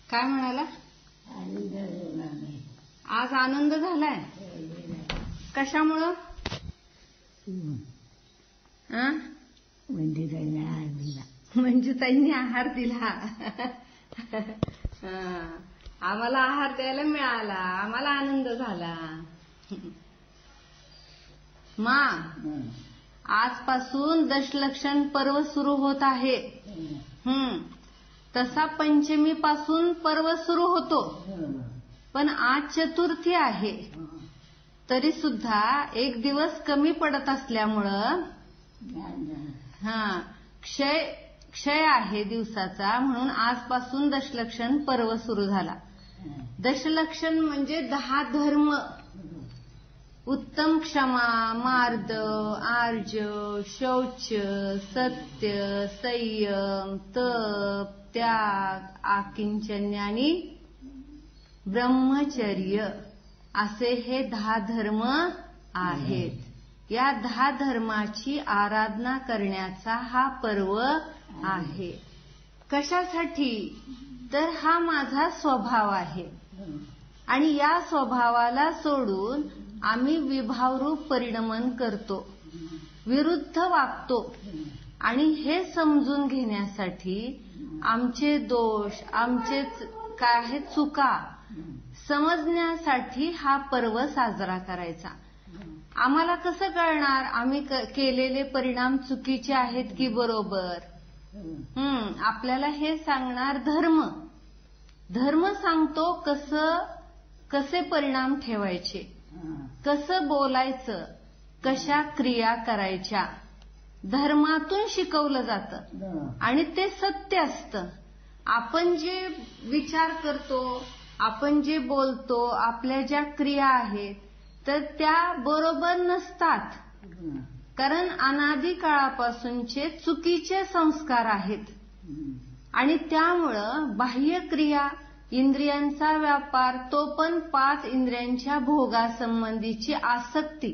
काय म्हणाला? आनंद झाला नाही. आज आनंद झालाय. कशामुळं? म्हणजे त्यांनी आहार दिला. म्हणजे त्यांनी आहार दिला. आम्हाला आहार द्यायला मिळाला, आम्हाला आनंद झाला. मा आजपासून दशलक्षण पर्व सुरू होत आहे. तसा पंचमी पासून पर्व सुरू होतो, पण आज चतुर्थी आहे. तरी सुद्धा एक दिवस कमी पडत असल्यामुळं क्षय आहे दिवसाचा, म्हणून आजपासून दशलक्षण पर्व सुरू झाला. दशलक्षण म्हणजे 10 धर्म. उत्तम, क्षमा, मार्द, आर्ज, शौच, सत्य, संयम, तप, त्याग, आकिंचन्य आणि ब्रह्मचर्य असे हे 10 धर्म आहेत. या 10 धर्माची आराधना करण्याचा हा पर्व आहे. कशासाठी? तर हा माझा स्वभाव आहे आणि या स्वभावाला सोडून आम्ही विभावरूप परिणमन करतो, विरुद्ध वागतो. आणि हे समजून घेण्यासाठी आमचे दोष, आमचे काय चुका समजण्यासाठी हा पर्व साजरा करायचा. आम्हाला कसं कळणार आम्ही केलेले परिणाम चुकीचे आहेत की बरोबर? आपल्याला हे सांगणार धर्म. धर्म सांगतो कसे परिणाम ठेवायचे, कसं बोलायचं, कशा क्रिया करायच्या. धर्मातून शिकवलं जातं आणि ते सत्य असतं. आपण जे विचार करतो, आपण जे बोलतो, आपल्या ज्या क्रिया आहेत तर त्या बरोबर नसतात, कारण अनादी काळापासूनचे चुकीचे संस्कार आहेत. आणि त्यामुळं बाह्य क्रिया, इंद्रियांचा व्यापार, तो पण 5 इंद्रियांच्या भोगासंबंधीची आसक्ती,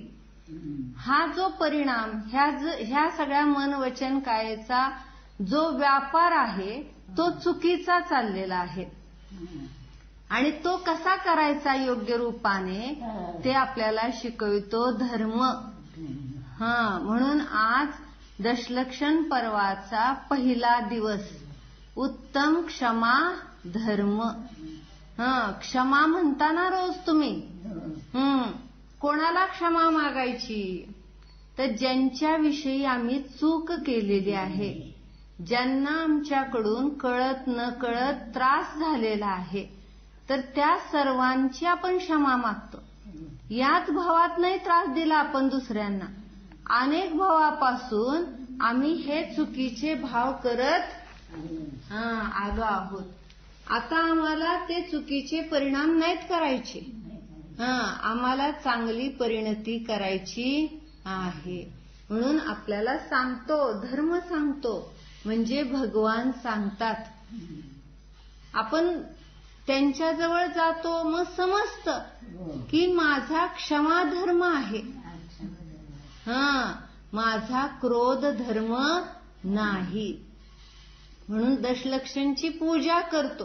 हा जो परिणाम, ह्या सगळ्या मन वचन कायेचा जो व्यापार आहे तो चुकीचा चाललेला आहे. आणि तो कसा करायचा योग्य रूपाने ते आपल्याला शिकवितो धर्म. म्हणून आज दशलक्षण पर्वाचा पहिला दिवस उत्तम क्षमा धर्म. क्षमा म्हणताना रोज तुम्ही कोणाला क्षमा मागायची? तर ज्यांच्याविषयी आम्ही चूक केलेली आहे, ज्यांना आमच्याकडून कळत न कळत त्रास झालेला आहे, तर त्या सर्वांची आपण क्षमा मागतो. याच भावात नाही त्रास दिला आपण दुसऱ्यांना, अनेक भावापासून आम्ही हे चुकीचे भाव करत आलो आहोत. आता आम्हाला ते चुकीचे परिणाम नाहीत करायचे. आम्हाला चांगली परिणती करायची आहे. म्हणून आपल्याला सांगतो, धर्म सांगतो, म्हणजे भगवान सांगतात. आपण त्यांच्याजवळ जातो, मग समजतं की माझा क्षमा धर्म आहे, माझा क्रोध धर्म नाही. म्हणून दशलक्षणची पूजा करतो.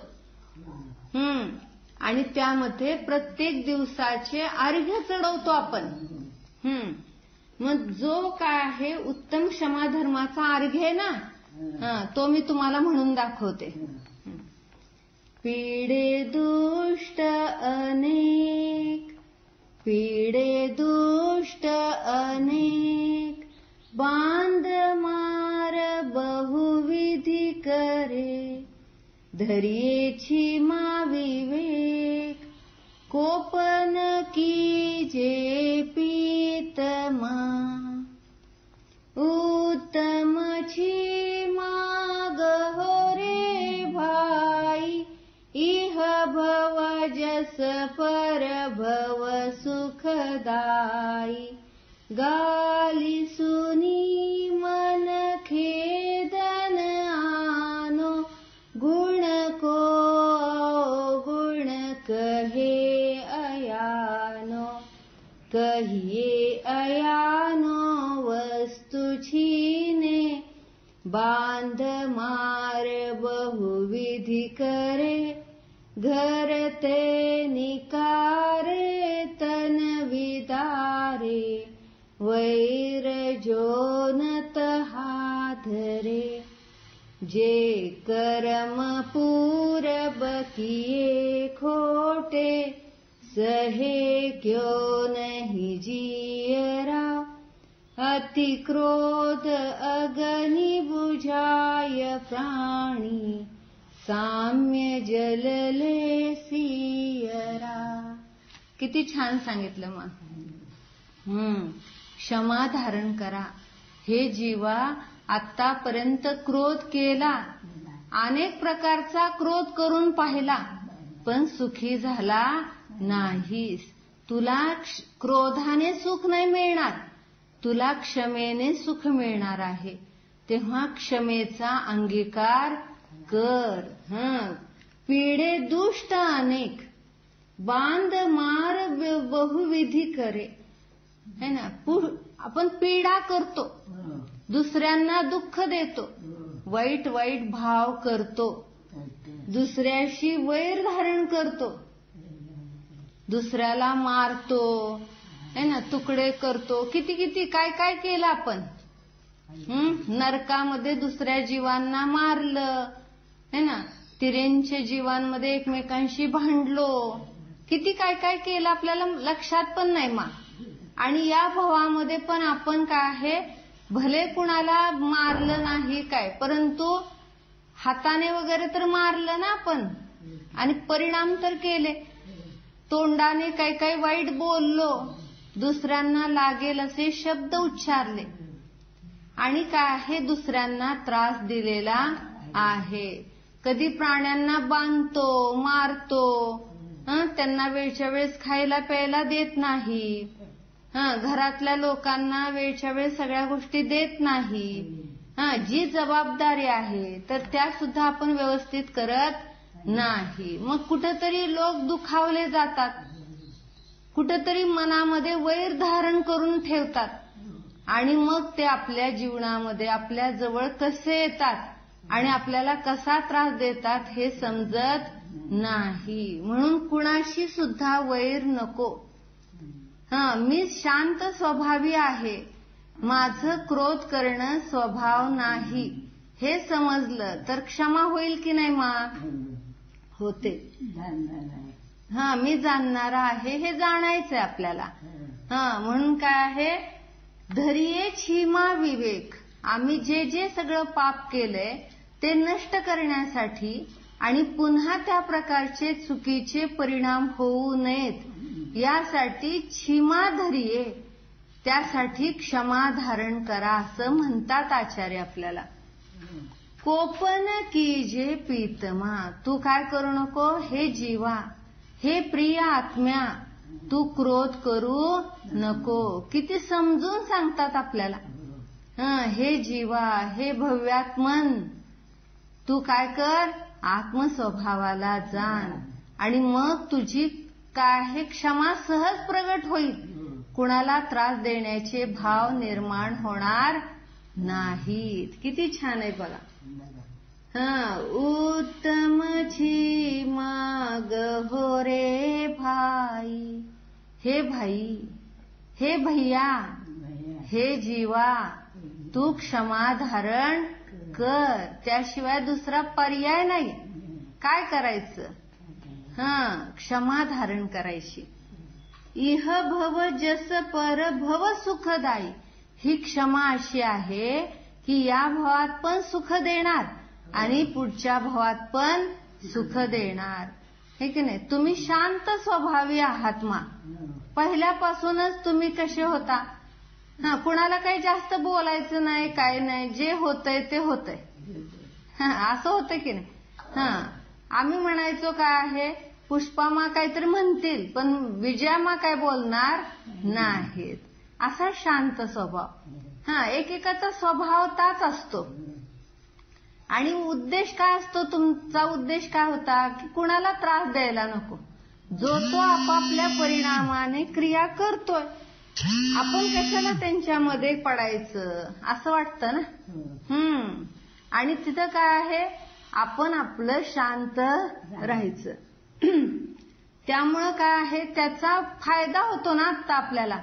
आणि त्यामध्ये प्रत्येक दिवसाचे अर्घ्य चढवतो आपण. मग जो काय आहे उत्तम क्षमा धर्माचा अर्घ्य आहे ना, तो मी तुम्हाला म्हणून दाखवते. पीडे दुष्ट अनेक, पीडे दुष्ट अनेक, बांध मार बहुविधी करे, धैर्येची मा विवेक, कोपन कीजे पीतमा, उत्तमची माग हो रे भाई, इह भव जस पर भव सुखदाई, गाली सुनी मन खेदन आनो, गुण को गुण कहे अयानो, कहिए अयानो वस्तु छीने, बांध मार बहुविधि करे, घरते निकारे तन विदारे वैर जोनत हाधरे जे कर्म पूरब किए खोटे सहे क्यों नहीं जियरा अति क्रोध अग्नि बुझाय प्राणी साम्य जलले सियरा. किती छान सांगितलं मग. क्षमा धारण करा. हे जीवा, आतापर्यंत क्रोध केला, अनेक प्रकारचा क्रोध करून पाहिला, पण सुखी झाला नाहीस. तुला क्रोधाने सुख नाही मिळणार, तुला क्षमेने सुख मिळणार आहे. तेव्हा क्षमेचा अंगीकार कर. पीडे दुष्ट अनेक बांध मार बहुविधी करे. है ना, आपण पीडा करतो, दुसऱ्यांना दुःख देतो, वाईट वाईट भाव करतो, दुसऱ्याशी वैर धारण करतो, दुसऱ्याला मारतो, है ना, तुकडे करतो. किती किती काय काय केलं आपण. नरकामध्ये दुसऱ्या जीवांना मारलं, है ना, तिरेंच्या जीवांमध्ये एकमेकांशी भांडलो, किती काय काय केलं आपल्याला लक्षात पण नाही मा. आणि या भवामध्ये पण आपण काय आहे, भले कुणाला मारलं नाही काय, परंतु हाताने वगैरे तर मारलं ना आपण, आणि परिणाम तर केले. तोंडाने काही काही वाईट बोललो, दुसऱ्यांना लागेल असे शब्द उच्चारले, आणि काय आहे, दुसऱ्यांना त्रास दिलेला आहे. कधी प्राण्यांना बांधतो, मारतो, त्यांना वेळच्या वेळेस खायला प्यायला देत नाही, घरातल्या लोकांना वेळच्या वेळेस सगळ्या गोष्टी देत नाही. जी जबाबदारी आहे तर त्या सुद्धा आपण व्यवस्थित करत नाही. मग कुठेतरी लोक दुखावले जातात, कुठेतरी मनामध्ये वैर धारण करून ठेवतात, आणि मग ते आपल्या जीवनामध्ये आपल्या जवळ कसे येतात आणि आपल्याला कसा त्रास देतात हे समजत नाही. म्हणून कुणाशी सुद्धा वैर नको. मी शांत स्वभावी आहे, माझं क्रोध करणं स्वभाव नाही, हे समजलं तर क्षमा होईल की नाही मा? होते. मी जाणणारा आहे हे जाणायचंय आपल्याला. म्हणून काय आहे, धरिये क्षमा विवेक. आम्ही जे जे सगळं पाप केलंय ते नष्ट करण्यासाठी आणि पुन्हा त्या प्रकारचे चुकीचे परिणाम होऊ नयेत यासाठी क्षमा धरिये, त्यासाठी क्षमा धारण करा असं म्हणतात आचार्य आपल्याला. कोपन कीजे प्रीतमा. तू काय करू नको हे जीवा, हे प्रिय आत्म्या, तू क्रोध करू नको. किती समजून सांगतात आपल्याला. हे जीवा, हे भव्यात्मन, तू काय कर, आत्मस्वभावाला जाण, आणि मग तुझी काय आहे क्षमा सहज प्रगट होईल. कुणाला त्रास देण्याचे भाव निर्माण होणार नाहीत. किती छान आहे बघा. उत्तम छी माग हो रे भाई. हे भाई, हे भैया, हे जीवा, तू क्षमा धारण कर, त्याशिवाय दुसरा पर्याय नाही. काय करायचं? क्षमा धारण करायची. इह भव जस पर भव सुखदायी. ही क्षमा अशी आहे की या भवात पण सुख देणार आणि पुढच्या भवात पण सुख देणार. हे की नाही? तुम्ही शांत स्वभावी आहात मा. पहिल्यापासूनच तुम्ही कसे होता? कुणाला काही जास्त बोलायचं नाही, काय नाही, जे होतंय ते होतंय, असं होतं की नाही? आम्ही म्हणायचो काय आहे, पुष्पामा काहीतरी म्हणतील पण विजयामा काय बोलणार नाहीत, असा शांत स्वभाव. एकेकाचा स्वभाव ताच असतो. आणि उद्देश काय असतो तुमचा? उद्देश काय होता की कुणाला त्रास द्यायला नको. जो तो आपापल्या परिणामाने क्रिया करतोय, आपण कशाला त्यांच्यामध्ये पडायचं असं वाटतं ना. आणि तिथं काय आहे, आपण आपलं शांत राहायचं. त्यामुळं काय आहे, त्याचा फायदा होतो ना आता आपल्याला.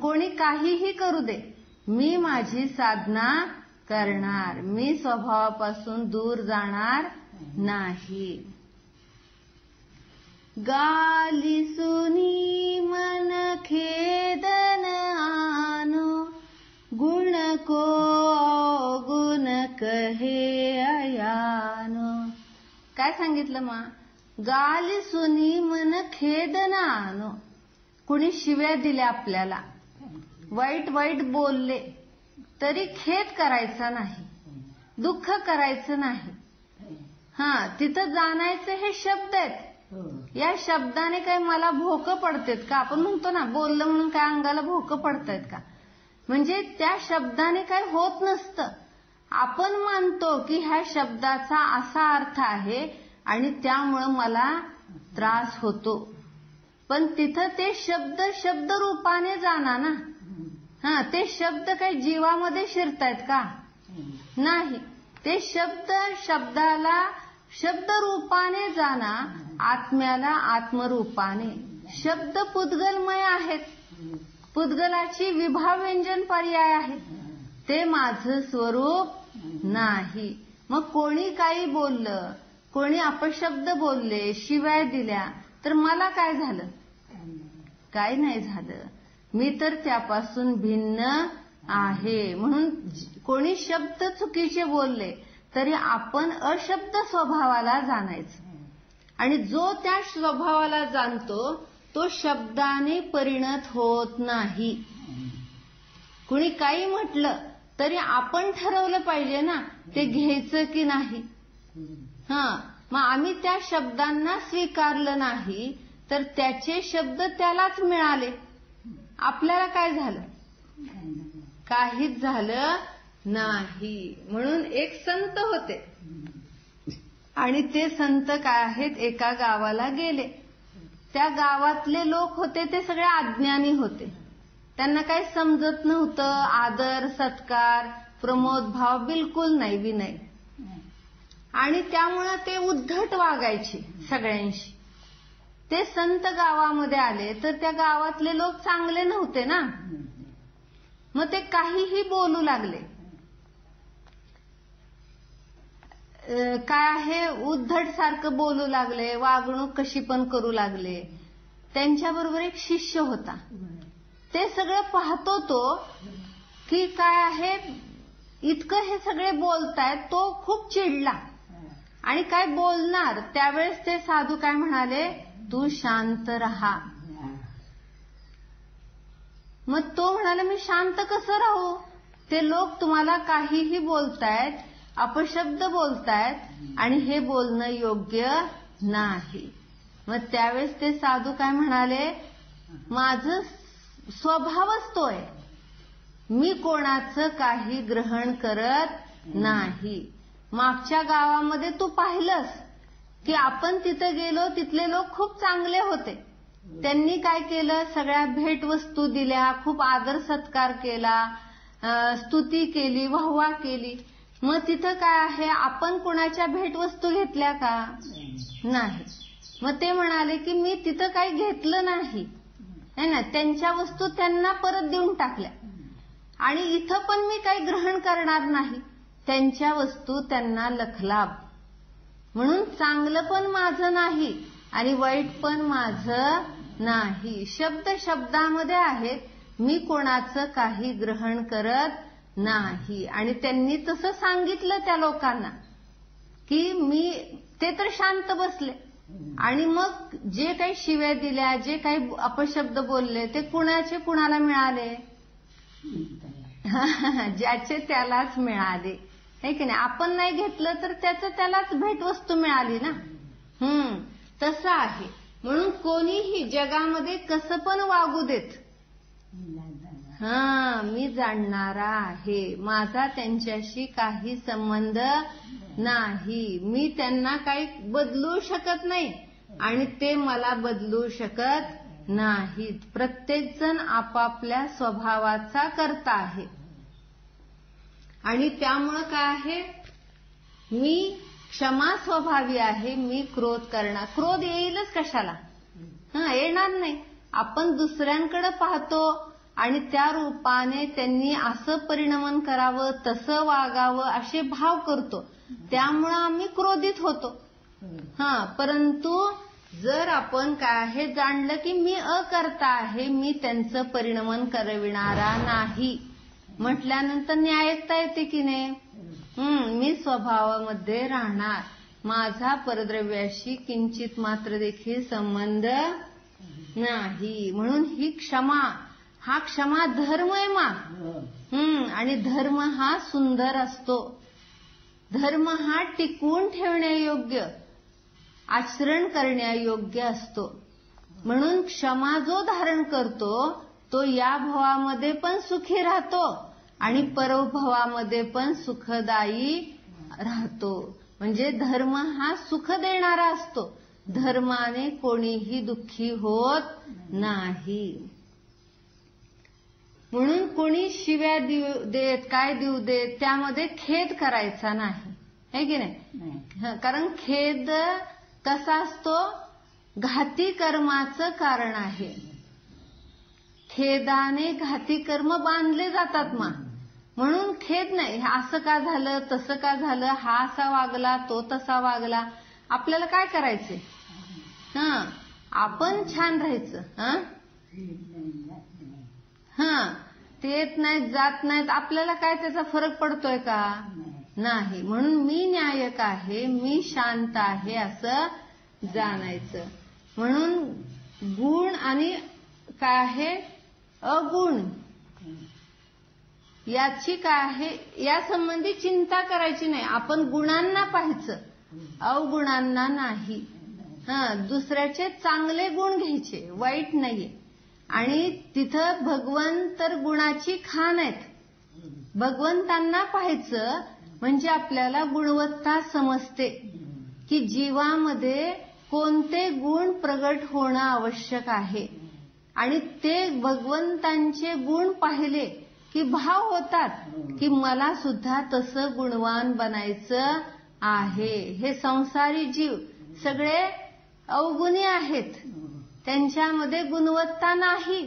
कोणी काहीही करू दे, मी माझी साधना करणार, मी स्वभावापासून दूर जाणार नाही. गाली सुनी मन खेदन आनो, गुण को गुण कहे अयानो. काय सांगितलं मग? गाली सुनी मन खेदन आनो. कुणी शिव्या दिल्या आपल्याला, वाईट वाईट बोलले, तरी खेद करायचा नाही, दुःख करायचं नाही. तिथं जाणायचे हे शब्द आहेत. या शब्दाने काय मला भोकं पडतेत का? आपण म्हणतो ना, बोललं म्हणून काय अंगाला भोकं पडतायत का? म्हणजे त्या शब्दाने काय होत नसतं. आपण मानतो की ह्या शब्दाचा असा अर्थ आहे आणि त्यामुळं मला त्रास होतो. पण तिथं ते शब्द रूपाने जाना ना. ते शब्द काही जीवामध्ये शिरतायत का? नाही. ते शब्दाला शब्द रूपाने जाना, आत्म्याला आत्मरूपाने. शब्द पुद्गलमय आहेत, पुद्गलाची विभाव्यंजन पर्याय आहेत. ते माझं स्वरूप नाही. मग कोणी काही बोललं, कोणी अपशब्द बोलले, शिव्या दिल्या, तर मला काय झालं? काय नाही झालं. मी तर त्यापासून भिन्न आहे. म्हणून कोणी शब्द चुकीचे बोलले तरी आपण अशब्द स्वभावाला जाणायचं. आणि जो त्या स्वभावाला जाणतो तो शब्दाने परिणत होत नाही. कुणी काही म्हटलं तरी आपण ठरवलं पाहिजे ना ते घ्यायचं की नाही. मग आम्ही त्या शब्दांना स्वीकारलं नाही तर त्याचे शब्द त्यालाच मिळाले. आपल्याला काय झालं? काहीच झालं नाही. म्हणून एक संत होते आणि ते संत काय आहेत, एका गावाला गेले. त्या गावातले लोक होते ते सगळे अज्ञानी होते. त्यांना काही समजत नव्हतं. आदर सत्कार प्रमोद भाव बिलकुल नाही, विनय. आणि त्यामुळे ते उद्धट वागायचे सगळ्यांशी. ते संत गावामध्ये आले तर त्या गावातले लोक चांगले नव्हते ना. मग ते काहीही बोलू लागले. काय आहे, उद्धट सारखं बोलू लागले, वागणूक कशी पण करू लागले. त्यांच्याबरोबर एक शिष्य होता. ते सगळं पाहतो तो की काय आहे, इतकं हे सगळे बोलतायत. तो खूप चिडला आणि काय बोलणार. त्यावेळेस ते साधू काय म्हणाले, तू शांत रहा. मग तो म्हणाला, मी शांत कसं राहू? ते लोक तुम्हाला काहीही बोलतायत, अपशब्द बोलतायत आणि हे बोलणं योग्य नाही. मग त्यावेळेस ते साधू काय म्हणाले, माझं स्वभावच तो आहे, मी कोणाचं काही ग्रहण करत नाही. मागच्या गावामध्ये तू पाहिलंस की आपण तिथं गेलो, तिथले लोक खूप चांगले होते. त्यांनी काय केलं, सगळ्या भेटवस्तू दिल्या, खूप आदर सत्कार केला, स्तुती केली, वाहवा केली. मग तिथं काय आहे, आपण कोणाच्या भेटवस्तू घेतल्या का? नाही. मग ते म्हणाले की मी तिथं काही घेतलं नाही ना, त्यांच्या वस्तू त्यांना परत देऊन टाकल्या. आणि इथं पण मी काही ग्रहण करणार नाही, त्यांच्या वस्तू त्यांना लखलाभ. म्हणून चांगलं पण माझं नाही आणि वाईट पण माझं नाही. शब्द शब्दामध्ये आहेत, मी कोणाचं काही ग्रहण करत नाही. आणि त्यांनी तसं सांगितलं त्या लोकांना की ते तर शांत बसले. आणि मग जे काही शिव्या दिल्या, जे काही अपशब्द बोलले, ते कुणाचे कुणाला मिळाले? ज्याचे त्यालाच मिळाले, हे की नाही. आपण नाही घेतलं तर त्याचं त्यालाच भेटवस्तू मिळाली ना. तसं आहे. म्हणून कोणीही जगामध्ये कसं पण वागू देत, मी जाणणारा आहे, माझा त्यांच्याशी काही संबंध नाही, मी त्यांना काही बदलू शकत नाही आणि ते मला बदलू शकत नाहीत. प्रत्येक जण आपापल्या स्वभावाचा कर्ता आहे. आणि त्यामुळं काय आहे, मी क्षमा स्वभावी आहे, मी क्रोध करणार. क्रोध येईलच कशाला? येणार नाही. आपण दुसऱ्यांकडे पाहतो आणि त्या रूपाने त्यांनी असं परिणमन करावं, तसं वागावं असे भाव करतो, त्यामुळं आम्ही क्रोधित होतो. परंतु जर आपण काय आहे जाणलं की मी अकर्ता आहे, मी त्यांचं परिणमन करविणारा नाही म्हटल्यानंतर न्यायकता येते की नाही? मी स्वभावामध्ये राहणार, माझा परद्रव्याशी किंचित मात्र देखील संबंध नाही. म्हणून ही क्षमा, हा क्षमा धर्म आहे आणि धर्म हा सुंदर असतो. धर्म हा टिकवून ठेवण्यायोग्य, आचरण करण्यायोग्य असतो. म्हणून क्षमा जो धारण करतो तो या भवामध्ये पण सुखी राहतो आणि परभवामध्ये पण सुखदायी राहतो. म्हणजे धर्म हा सुख देणारा असतो. धर्माने कोणीही दुःखी होत नाही. म्हणून कोणी शिव्या देऊ देत, काय देऊ देत, त्यामध्ये खेद करायचा नाही, है की नाही? कारण खेद कसा असतो? घाती कर्माचं कारण आहे. खेदाने घाती कर्म बांधले जातात म्हणून खेद नाही. असं का झालं, तसं का झालं, हा असा वागला, तो तसा वागला. आपल्याला काय करायचे? आपण छान राहायचं. ते येत नाहीत, जात नाहीत, आपल्याला काय त्याचा फरक पडतोय का? नाही. म्हणून मी न्यायक आहे, मी शांत आहे असं जाणायचं. म्हणून गुण आणि काय आहे अवगुण याची काय आहे, या संबंधी चिंता करायची नाही. आपण गुणांना पाहायचं, अवगुणांना नाही. दुसऱ्याचे चांगले गुण घ्यायचे, वाईट नाहीये. आणि तिथं भगवंत तर गुणाची खाण आहेत. भगवंतांना पाहायचं म्हणजे आपल्याला गुणवत्ता समजते की जीवामध्ये कोणते गुण प्रगट होणं आवश्यक आहे. आणि ते भगवंतांचे गुण पाहिले की भाव होतात की मला सुद्धा तसं गुणवान बनायचं आहे. हे संसारी जीव सगळे अवगुणी आहेत, त्यांच्यामध्ये गुणवत्ता नाही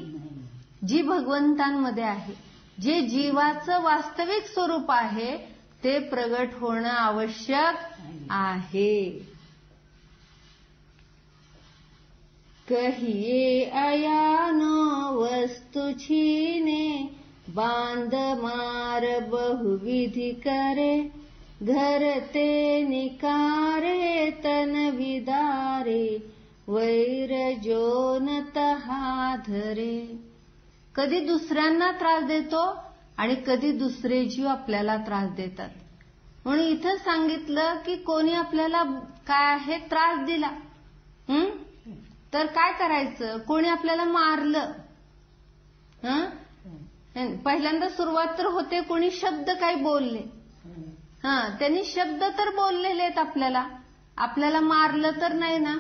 जी भगवंतांमध्ये आहे. जे जीवाचं वास्तविक स्वरूप आहे ते प्रगट होणं आवश्यक आहे. कहिए अयानो वस्तु छीने, बांध मार बहुविधि करे, घर ते निकारे तन विदारे, वैर जो न तहा धरे. कधी दुसऱ्यांना त्रास देतो आणि कधी दुसरे जीव आपल्याला त्रास देतात. म्हणून इथं सांगितलं की कोणी आपल्याला काय आहे त्रास दिला तर काय करायचं? कोणी आपल्याला मारलं, पहिल्यांदा सुरुवात तर होते कोणी शब्द काही बोलले, त्यांनी शब्द तर बोललेले आहेत आपल्याला मारलं तर नाही ना.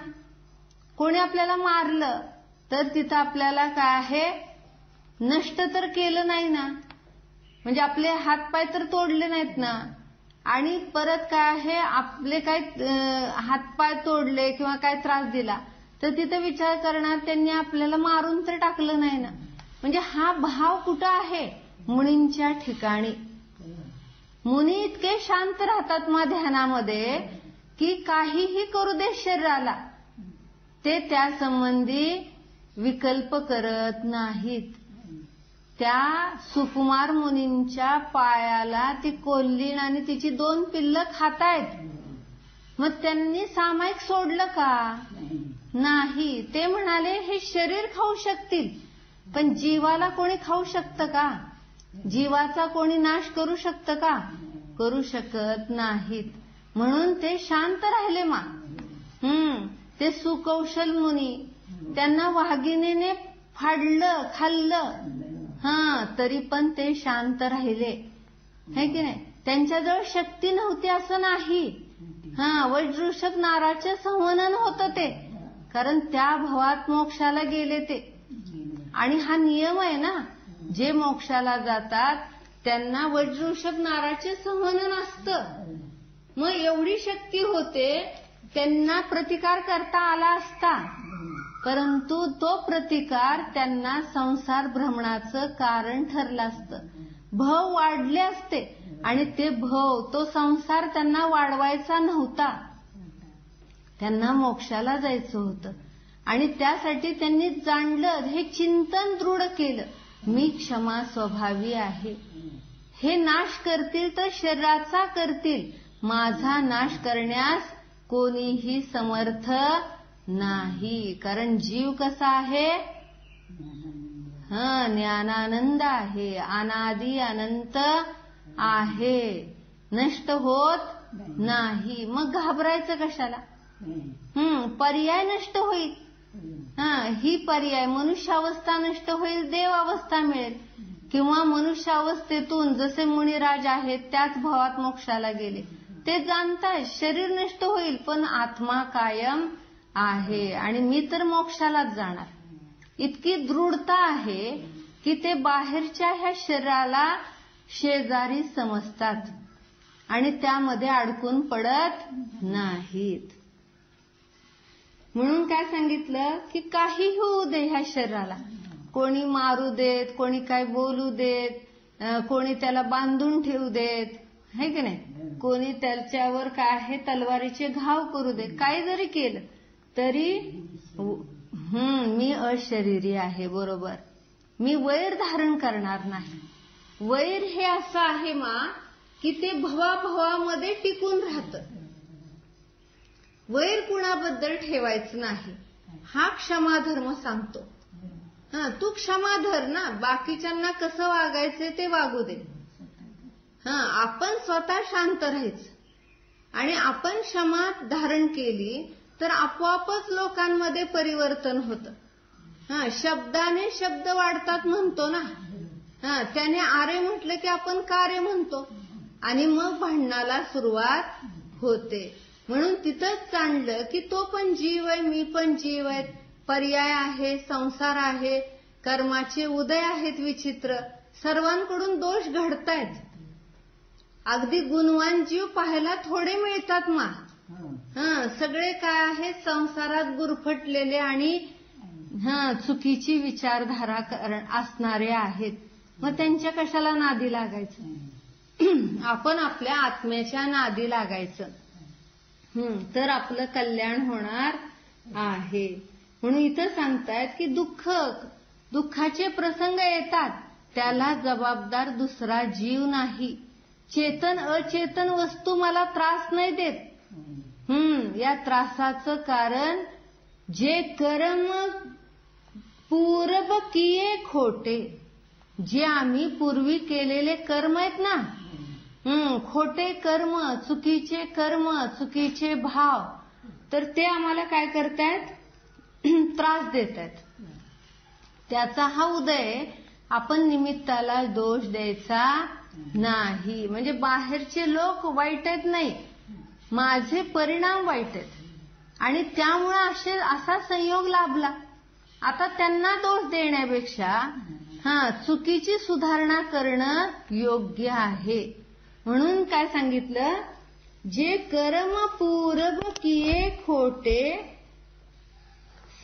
कोणी आपल्याला मारलं तर तिथं आपल्याला काय आहे नष्ट तर केलं नाही ना, म्हणजे आपले हातपाय तर तोडले नाहीत ना. आणि परत काय आहे आपले काय हातपाय तोडले किंवा काय त्रास दिला तर तिथं विचार करणार त्यांनी आपल्याला मारून तर टाकलं नाही ना. म्हणजे हा भाव कुठं आहे? मुनींच्या ठिकाणी. मुनी इतके शांत राहतात ध्यानामध्ये की काहीही करू दे शरीराला, ते त्या संबंधी विकल्प करत नाहीत. त्या सुकुमार मुनींच्या पायाला ती कोल्हीण आणि तिची 2 पिल्लं खातायत, मग त्यांनी सामायिक सोडलं का? नाही. ते म्हणाले हे शरीर खाऊ शकतील पण जीवाला कोणी खाऊ शकतं का? जीवाचा कोणी नाश करू शकतं का? करू शकत नाहीत. म्हणून ते शांत राहिले ते सुकौशल मुनी. त्यांना वाघिणीने फाडलं, खाल्लं, तरी पण ते शांत राहिले, है की नाही? त्यांच्याजवळ शक्ती नव्हती असं नाही. वज्रऋषभ नाराचे संवहन होतं ते, कारण त्या भवात मोक्षाला गेले ते. आणि हा नियम आहे ना, जे मोक्षाला जातात त्यांना वज्रऋषभ नाराचे संवहन असतं. मग एवढी शक्ती होते, त्यांना प्रतिकार करता आला असता, परंतु तो प्रतिकार त्यांना संसार भ्रमणाचं कारण ठरलं असतं. भव वाढले असते आणि ते भव, तो संसार त्यांना वाढवायचा नव्हता. त्यांना मोक्षाला जायचं होतं आणि त्यासाठी त्यांनी जाणलं, हे चिंतन दृढ केलं, मी क्षमा स्वभावी आहे. हे नाश करतील तर शरीराचा करतील, माझा नाश करण्यास कोणीही समर्थ नाही. कारण जीव कसा आहे? ज्ञानानंद आहे, अनादि अनंत आहे, नष्ट होत नाही. मग घाबरायचं कशाला? पर्याय नष्ट होईल. ही पर्याय मनुष्यावस्था नष्ट होईल, देवावस्था मिळेल, किंवा मनुष्यावस्थेतून जसे मुनिराज आहेत त्याच भावात मोक्षाला गेले. ते जाणताय शरीर नष्ट होईल पण आत्मा कायम आहे आणि मी तर मोक्षालाच जाणार. इतकी दृढता आहे की ते बाहेरच्या ह्या शरीराला शेजारी समजतात आणि त्यामध्ये अडकून पडत नाहीत. म्हणून काय सांगितलं की काहीही होऊ दे ह्या शरीराला, कोणी मारू देत, कोणी काय बोलू देत, कोणी त्याला बांधून ठेवू देत, है की नाही, कोणी त्याच्यावर काय आहे तलवारीचे घाव करू दे, काय जरी केलं तरी मी अशरीरी आहे. बरोबर, मी वैर धारण करणार नाही. वैर हे असं आहे की ते भवाभवामध्ये टिकून राहतं. वैर कुणाबद्दल ठेवायचं नाही, हा क्षमाधर्म सांगतो. तू क्षमा धर ना, बाकीच्यांना कसं वागायचं ते वागू दे. आपण स्वतः शांत राहायचं आणि आपण क्षमा धारण केली तर आपोआपच लोकांमध्ये परिवर्तन होतं. शब्दाने शब्द वाढतात म्हणतो ना, त्याने आरे म्हटलं की आपण कारे म्हणतो आणि मग भांडणाला सुरुवात होते. म्हणून तिथंच जाणलं की तो पण जीव आहे, मी पण जीव आहे, पर्याय आहे, संसार आहे, कर्माचे उदय आहेत विचित्र, सर्वांकडून दोष घडतायत. अगदी गुणवान जीव पाहायला थोडे मिळतात सगळे काय आहे संसारात गुरफटलेले आणि चुकीची विचारधारा असणारे आहेत. मग त्यांच्या कशाला नादी लागायचं? आपण आपल्या आत्म्याच्या नादी लागायचं, तर आपलं कल्याण होणार आहे. म्हणून इथं सांगतायत की दुःखाचे प्रसंग येतात, त्याला जबाबदार दुसरा जीव नाही. चेतन अचेतन वस्तू मला त्रास नाही देत. या त्रासाचं कारण जे कर्म पूर्व किये खोटे, जे आम्ही पूर्वी केलेले कर्म आहेत ना, खोटे कर्म, चुकीचे कर्म, चुकीचे भाव, तर ते आम्हाला काय करतायत? त्रास देतात. त्याचा हा उदय आपण निमित्ताला दोष द्यायचा नाही. म्हणजे बाहेरचे लोक वाईट आहेत नाही, माझे परिणाम वाईट आहेत आणि त्यामुळे असा संयोग लाभला. आता त्यांना दोष देण्यापेक्षा चुकीची सुधारणा करणं योग्य आहे. म्हणून काय सांगितलं? जे कर्म पूर्व किये खोटे,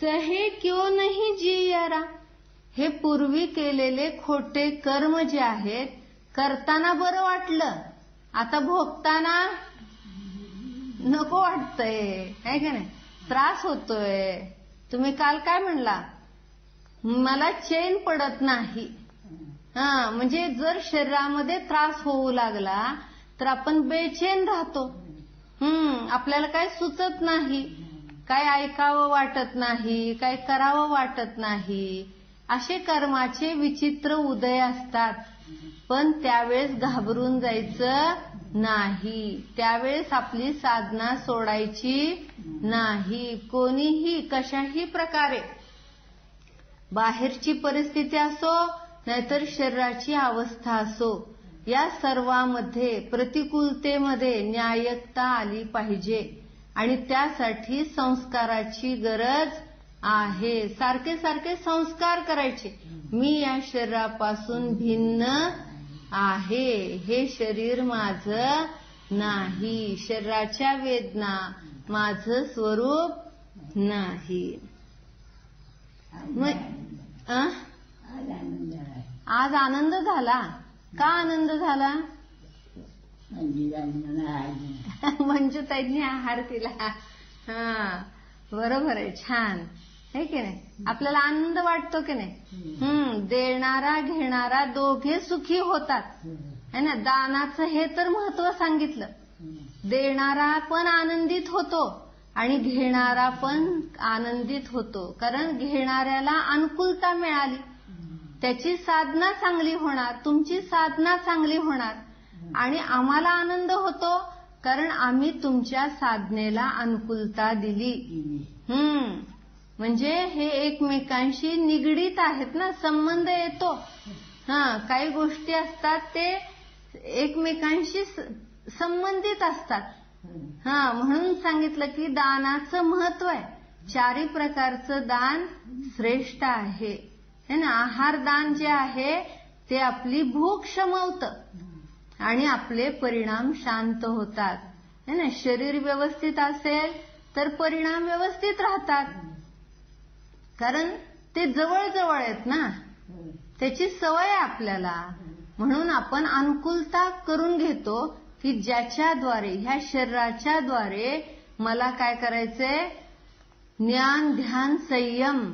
सहे क्यों नहीं जियरा. हे पूर्वी केलेले खोटे कर्म जे आहेत, करताना बरं वाटलं, आता भोगताना नको वाटतंय, है का नाही, त्रास होतोय. तुम्ही काल काय म्हणला? मला चैन पडत नाही. म्हणजे जर शरीरामध्ये त्रास होऊ लागला तर आपण बेचैन राहतो. आपल्याला काय सुचत नाही, काय ऐकावं वाटत नाही, काय करावं वाटत नाही. असे कर्माचे विचित्र उदय असतात. पण त्यावेळेस घाबरून जायचं नाही, त्यावेळेस आपली साधना सोडायची नाही. कोणीही कशाही प्रकारे, बाहेरची परिस्थिती असो नाहीतर शरीराची अवस्था असो, या सर्वांमध्ये प्रतिकूलतेमध्ये न्याय्यता आली पाहिजे आणि त्यासाठी संस्काराची गरज आहे. सारखे सारखे संस्कार करायचे. मी या शरीरापासून भिन्न आहे, हे शरीर माझं नाही. शरीराच्या वेदना माझं स्वरूप नाही. आज आनंद आहे. आज आनंद झाला. का आनंद झाला? मंजू ताईंनी आहार दिला. हा, बरोबर आहे. छान आहे की नाही? आपल्याला आनंद वाटतो की नाही? देणारा घेणारा दोघे सुखी होतात है ना. दानाचं हे तर महत्व सांगितलं. देणारा पण आनंदित होतो आणि घेणारा पण आनंदित होतो. कारण घेणाऱ्याला अनुकूलता मिळाली, त्याची साधना चांगली होणार, तुमची साधना चांगली होणार. आणि आम्हाला आनंद होतो कारण आम्ही तुमच्या साधनेला अनुकूलता दिली. म्हणजे हे एकमेकांशी निगडीत आहेत ना, संबंध येतो. काही गोष्टी असतात ते एकमेकांशी संबंधित असतात. म्हणून सांगितलं की दानाचं महत्व आहे. 4 प्रकारचं दान श्रेष्ठ आहे है ना. आहार दान जे आहे ते आपली भूक शमवतं आणि आपले परिणाम शांत होतात है ना. शरीर व्यवस्थित असेल तर परिणाम व्यवस्थित राहतात, कारण ते जवळ जवळ आहेत ना, त्याची सवय आहे आपल्याला. म्हणून आपण अनुकूलता करून घेतो की ज्याच्याद्वारे, ह्या शरीराच्या द्वारे मला काय करायचंय? ज्ञान, ध्यान, संयम.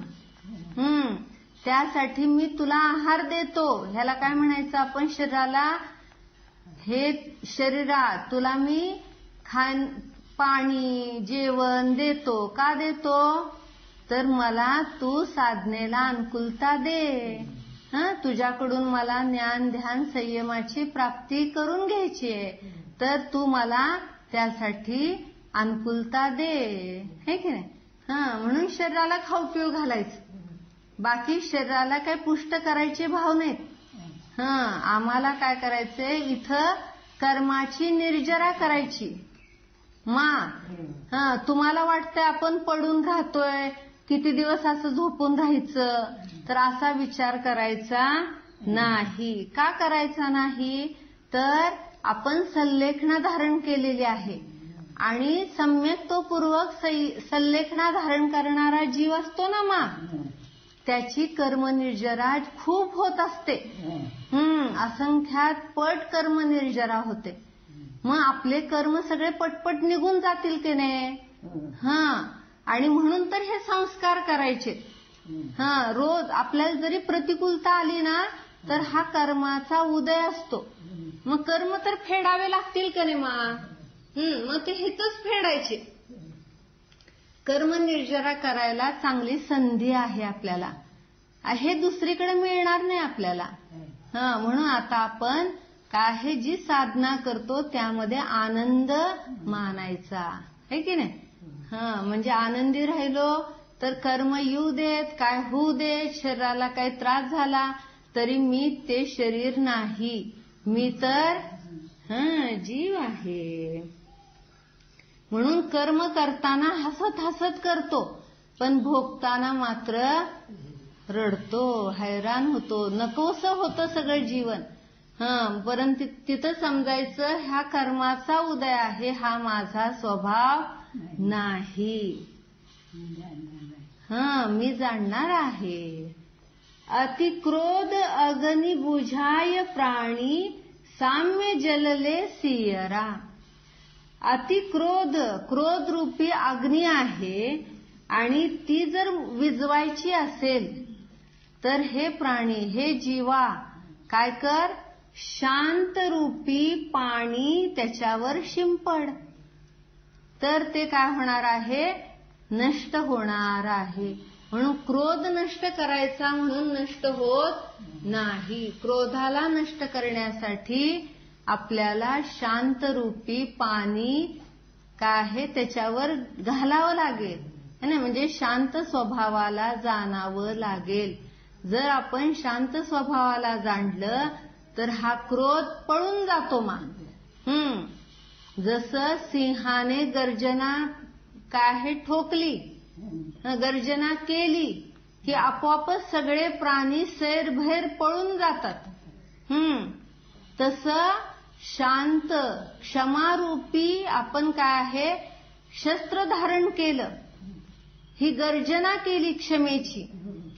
त्यासाठी मी तुला आहार देतो. ह्याला काय म्हणायचं आपण शरीराला? हे शरीरा, तुला मी पाणी, जेवण देतो. का देतो? तर मला तू साधनेला अनुकूलता दे. तुझ्याकडून मला ज्ञान, ध्यान, संयमाची प्राप्ती करून घ्यायची आहे, तर तू मला त्यासाठी अनुकूलता दे, हे की नाही. म्हणून शरीराला खाऊ पिऊ घालायचं. बाकी शरीराला काही पुष्ट करायचे भाव नाहीत. आम्हाला काय करायचंय? इथं कर्माची निर्जरा करायची. तुम्हाला वाटतंय आपण पडून राहतोय, किती दिवस असं झोपून राहायचं, तर असा विचार करायचा नाही. का करायचा नाही? तर आपण संलेखना धारण केलेली आहे आणि सम्यक्तोपूर्वक संलेखना धारण करणारा जीव असतो ना त्याची कर्मनिर्जरा खूप होत असते. असंख्यात पट कर्मनिर्जरा होते. मग आपले कर्म सगळे पटपट निघून जातील की नाही? आणि म्हणून तर हे संस्कार करायचे. रोज आपल्याला जरी प्रतिकूलता आली ना, तर हा कर्माचा उदय असतो. मग कर्म तर फेडावे लागतील का नाही? मग ते हितच फेडायचे. कर्मनिर्जरा करायला चांगली संधी आहे आपल्याला. हे दुसरीकडे मिळणार नाही आपल्याला. म्हणून आता आपण काय जी साधना करतो त्यामध्ये आनंद मानायचा, है की नाही? म्हणजे आनंदी राहिलो तर कर्म येऊ देत, काय होऊ देत, शरीराला काही त्रास झाला तरी मी ते शरीर नाही, मी तर जीव आहे. म्हणून कर्म करताना हसत हसत करतो, पण भोगताना मात्र रडतो, हैराण होतो, नकोसं होतं सगळं जीवन. परंतु तिथं समजायचं ह्या कर्माचा उदय आहे, हा माझा स्वभाव नाही. मी जाणणार आहे. अतिक्रोध अग्नी बुझाय प्राणी, साम्य जलले सियरा. अतिक्रोध, क्रोध रूपी अग्नी आहे आणि ती जर विझवायची असेल तर हे प्राणी, हे जीवा, काय कर? शांत रूपी पाणी त्याच्यावर शिंपड, तर ते काय होणार आहे? नष्ट होणार आहे. म्हणून क्रोध नष्ट करायचा म्हणून नष्ट होत नाही. क्रोधाला नष्ट करण्यासाठी आपल्याला शांत रूपी पाणी काय आहे त्याच्यावर घालावं लागेल, है ना. म्हणजे शांत स्वभावाला जाणावं लागेल. जर आपण शांत स्वभावाला जाणलं तर हा क्रोध पळून जातो. जसं सिंहाने गर्जना काय आहे ठोकली, गर्जना केली की आपोआपच सगळे प्राणी सैरभैर पळून जातात. तसं शांत क्षमारूपी आपण काय आहे शस्त्र धारण केलं, ही गर्जना केली क्षमेची,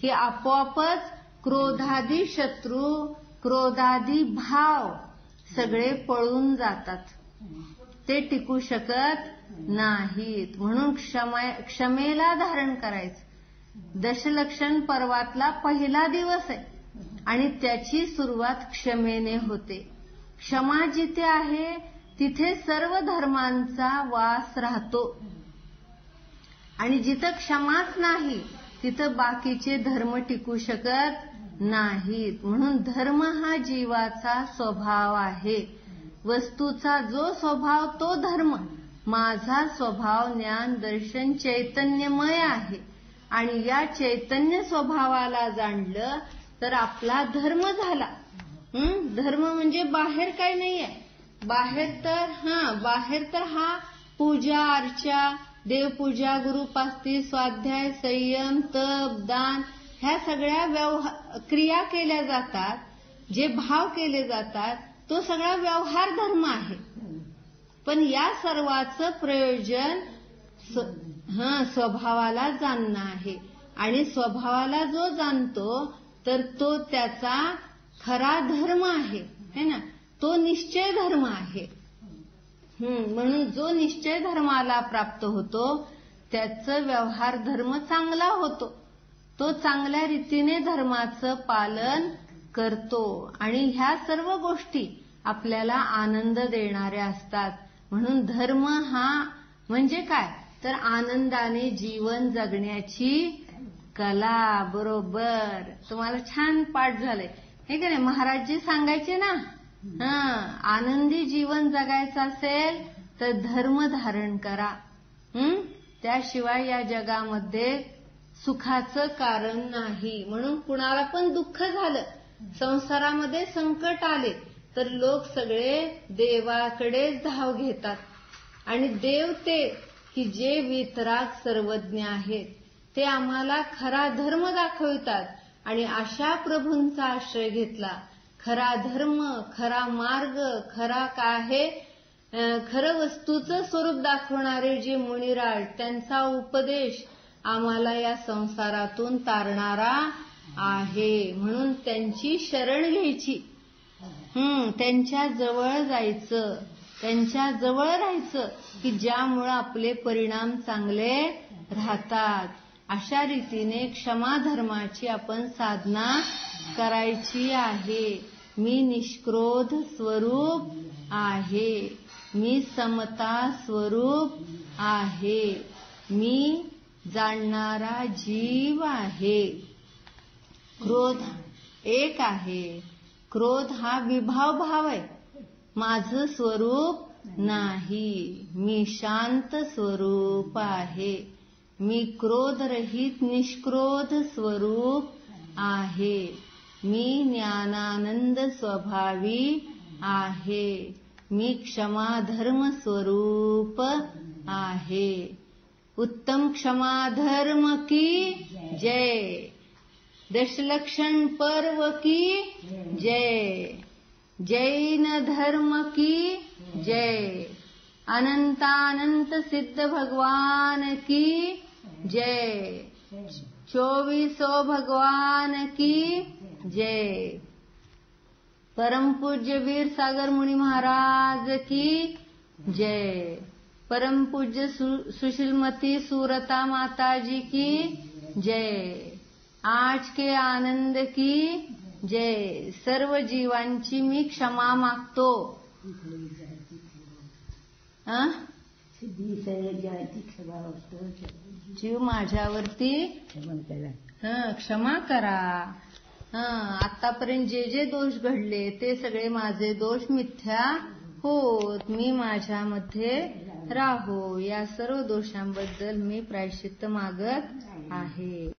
की आपोआपच क्रोधादी शत्रू, क्रोधादी भाव सगळे पळून जातात, ते टिकू शकत नाहीत. म्हणून क्षमेला धारण करायचं. दशलक्षण पर्वातला पहिला दिवस आहे आणि त्याची सुरुवात क्षमेने होते. क्षमा जिथे आहे तिथे सर्व धर्मांचा वास राहतो आणि जिथं क्षमाच नाही तिथं बाकीचे धर्म टिकू शकत नाहीत. म्हणून धर्म हा जीवाचा स्वभाव आहे. वस्तूचा जो स्वभाव तो धर्म. माझा स्वभाव ज्ञान दर्शन चैतन्यमय आहे आणि या चैतन्य स्वभावाला जाणलं तर आपला धर्म झाला. धर्म म्हणजे बाहेर काही नाहीये. बाहेर तर हा पूजा अर्चा, देवपूजा, गुरुपास्ती, स्वाध्याय, संयम, तप, दान ह्या सगळ्या क्रिया केल्या जातात, जे भाव केले जातात तो सगळा व्यवहार धर्म आहे. पण या सर्वाचं प्रयोजन स्वभावाला जाणणं आहे आणि स्वभावाला जो जाणतो तर तो त्याचा खरा धर्म आहे, है ना. तो निश्चय धर्म आहे. म्हणून जो निश्चय धर्माला प्राप्त होतो त्याचं व्यवहार धर्म चांगला होतो. तो चांगल्या रीतीने धर्माचं पालन करतो आणि ह्या सर्व गोष्टी आपल्याला आनंद देणाऱ्या असतात. म्हणून धर्म हा म्हणजे काय तर आनंदाने जीवन जगण्याची कला. बरोबर. तुम्हाला छान पाठ झालंय हे का नाही. महाराजजी सांगायचे ना, आनंदी जीवन जगायचं असेल तर धर्म धारण करा. त्याशिवाय या जगामध्ये सुखाचं कारण नाही. म्हणून कुणाला पण दुःख झालं, संसारामध्ये संकट आले तर लोक सगळे देवाकडेच धाव घेतात आणि देव ते की जे वितराग सर्वज्ञ आहेत ते आम्हाला खरा धर्म दाखवतात आणि अशा प्रभूंचा आश्रय घेतला. खरा धर्म, खरा मार्ग, खरा काय आहे, खरं वस्तूचं स्वरूप दाखवणारे जे मुनिराज, त्यांचा उपदेश आम्हाला या संसारातून तारणारा आहे. म्हणून त्यांची शरण घ्यायची, त्यांच्या जवळ जायचं, त्यांच्या जवळ राहायचं की ज्यामुळं आपले परिणाम चांगले राहतात. अशा रीतीने क्षमा धर्माची आपण साधना करायची आहे. मी निष्क्रोध स्वरूप आहे, मी समता स्वरूप आहे, मी जाणणारा जीव आहे. क्रोध एक आहे. क्रोध हा विभाव भाव आहे. माझं स्वरूप नाही. मी शांत स्वरूप आहे. मी क्रोधरहित निष्क्रोध स्वरूप आहे. मी ज्ञानानंद स्वभावी आहे. मी क्षमा धर्म स्वरूप आहे. उत्तम क्षमा धर्म की जय. दशलक्षण पर्व की जय. जैन धर्म की जय. अनंतानंत सिद्ध भगवान की जय. 24 भगवान की जय. परम पूज्य वीर सागर मुनि महाराज की जय. परम पूज्य सुशीलमती सूरता माता जी की जय. आज के आनंद की जय. सर्व जीवांची मी क्षमा मागतो. जीव माझ्यावरती क्षमा करा. आतापर्यंत जे जे दोष घडले ते सगळे माझे दोष मिथ्या होत. मी माझ्यामध्ये राहो. या सर्व दोषांबद्दल मी प्रायश्चित्त मागत आहे.